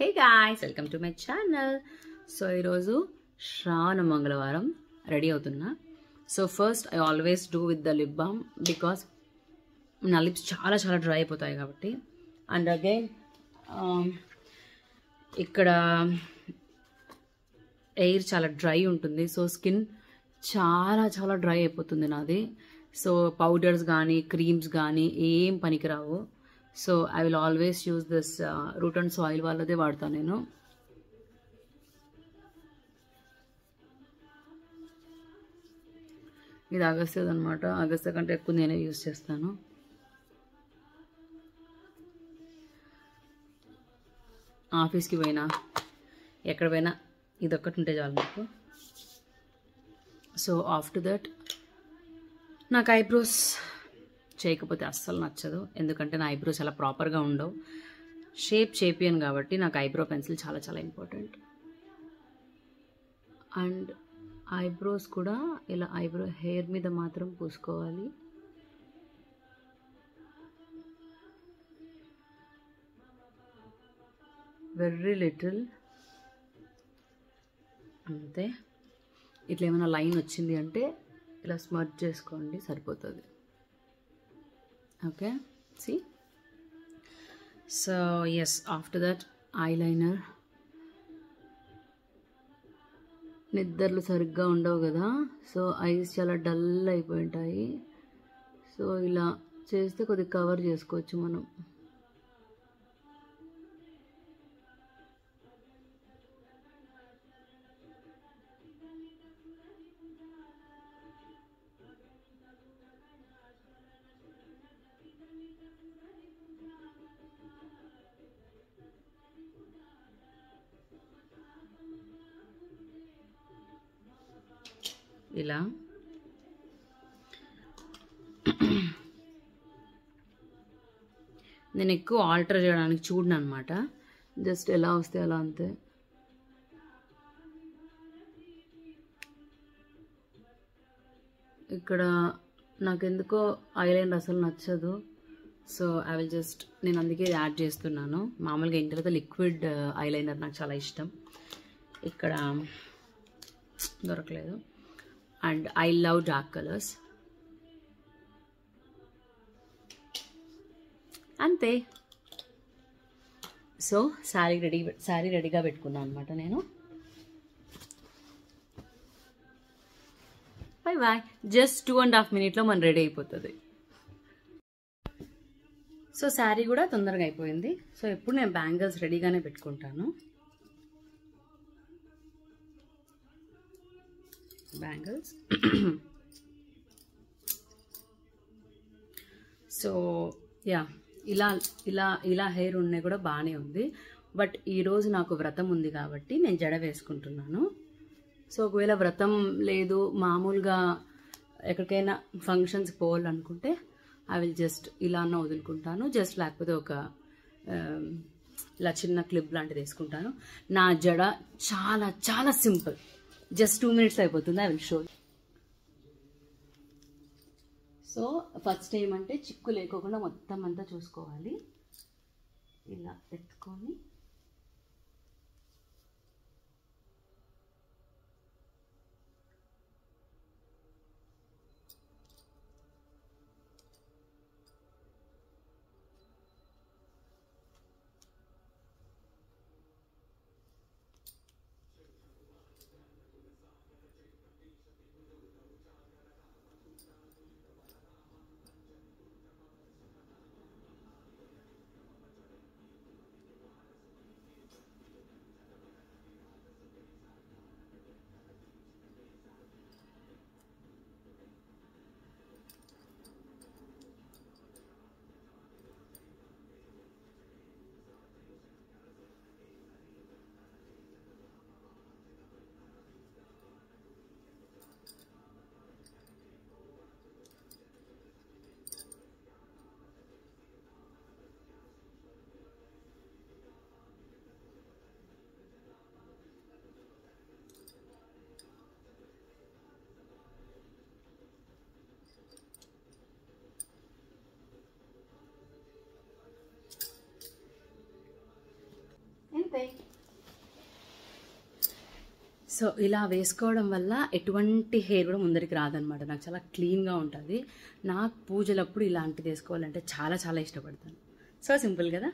Hey guys, welcome to my channel. So ఈరోజు శ్రావణ మంగళవారం ready అవుతున్నా. So first I always do with the lip balm because నా lips చాలా చాలా dry అయిపోతాయి కాబట్టి. అండ్ అగైన్ ఇక్కడ ఎయిర్ చాలా డ్రై ఉంటుంది, సో స్కిన్ చాలా చాలా డ్రై అయిపోతుంది నాది. సో పౌడర్స్ కానీ క్రీమ్స్ కానీ ఏం పనికిరావు. So I will always use this root and soil వాళ్ళదే వాడతాను నేను. ఇది అగస్త్యది అనమాట. అగస్త్య కంటే ఎక్కువ నేనే యూజ్ చేస్తాను. ఆఫీస్కి పోయినా ఎక్కడ పోయినా ఇదొక్కటి ఉంటే చాలు నాకు. సో ఆఫ్టర్ దట్ నాకు ఐబ్రోస్ చేయకపోతే అస్సలు నచ్చదు, ఎందుకంటే నా ఐబ్రోస్ చాలా ప్రాపర్గా ఉండవు. షేప్ చేపియను కాబట్టి నాకు ఐబ్రో పెన్సిల్ చాలా చాలా ఇంపార్టెంట్. అండ్ ఐబ్రోస్ కూడా ఇలా ఐబ్రో హెయిర్ మీద మాత్రం పూసుకోవాలి. వెరీ లిటిల్ అంతే. ఇట్లా ఏమైనా లైన్ వచ్చింది అంటే ఇలా స్మర్జ్ చేసుకోండి, సరిపోతుంది. Okay, see. So yes, after that eyeliner. నిద్రలు సరిగ్గా ఉండవు కదా, సో ఐస్ చాలా డల్ అయిపోయి ఉంటాయి. సో ఇలా చేస్తే కొద్దిగా కవర్ చేసుకోవచ్చు మనం. ఇలా నేను ఎక్కువ ఆల్టర్ చేయడానికి చూడను అనమాట, జస్ట్ ఎలా వస్తే అలా అంతే. ఇక్కడ నాకెందుకో ఐలైనర్ అసలు నచ్చదు, సో ఐ విల్ జస్ట్, నేను అందుకే యాడ్ చేస్తున్నాను. మామూలుగా ఇంటి తర్వాత లిక్విడ్ ఐలైనర్ నాకు చాలా ఇష్టం, ఇక్కడ దొరకలేదు. And I love dark colours, అంతే. సో శారీ రెడీగా పెట్టుకున్నాను అనమాట నేను. Bye bye. జస్ట్ 2.5 minutes మనం రెడీ అయిపోతుంది. సో శారీ కూడా తొందరగా అయిపోయింది. సో ఎప్పుడు నేను బ్యాంగిల్స్ రెడీగానే పెట్టుకుంటాను. బ్యాంగిల్స్ సో యా, ఇలా ఇలా ఇలా హెయిర్ ఉన్నాయి కూడా బాగానే ఉంది. బట్ ఈరోజు నాకు వ్రతం ఉంది కాబట్టి నేను జడ వేసుకుంటున్నాను. సో ఒకవేళ వ్రతం లేదు, మామూలుగా ఎక్కడికైనా ఫంక్షన్స్కి పోవాలనుకుంటే ఐ విల్ జస్ట్ ఇలా అన్న వదులుకుంటాను, జస్ట్ లేకపోతే ఒక ఇలా చిన్న క్లిప్ లాంటిది వేసుకుంటాను. నా జడ చాలా చాలా సింపుల్, జస్ట్ 2 minutes అయిపోతుంది. I will show. So first ఏమంటే చిక్కు లేకోకుండా మొత్తం అంతా చూసుకోవాలి. ఇలా ఎత్తుకొని అంతే. సో ఇలా వేసుకోవడం వల్ల ఎటువంటి హెయిర్ కూడా ముందరికి రాదనమాట. నాకు చాలా క్లీన్గా ఉంటుంది. నాకు పూజలప్పుడు ఇలాంటిది వేసుకోవాలంటే చాలా చాలా ఇష్టపడతాను. సో సింపుల్ కదా.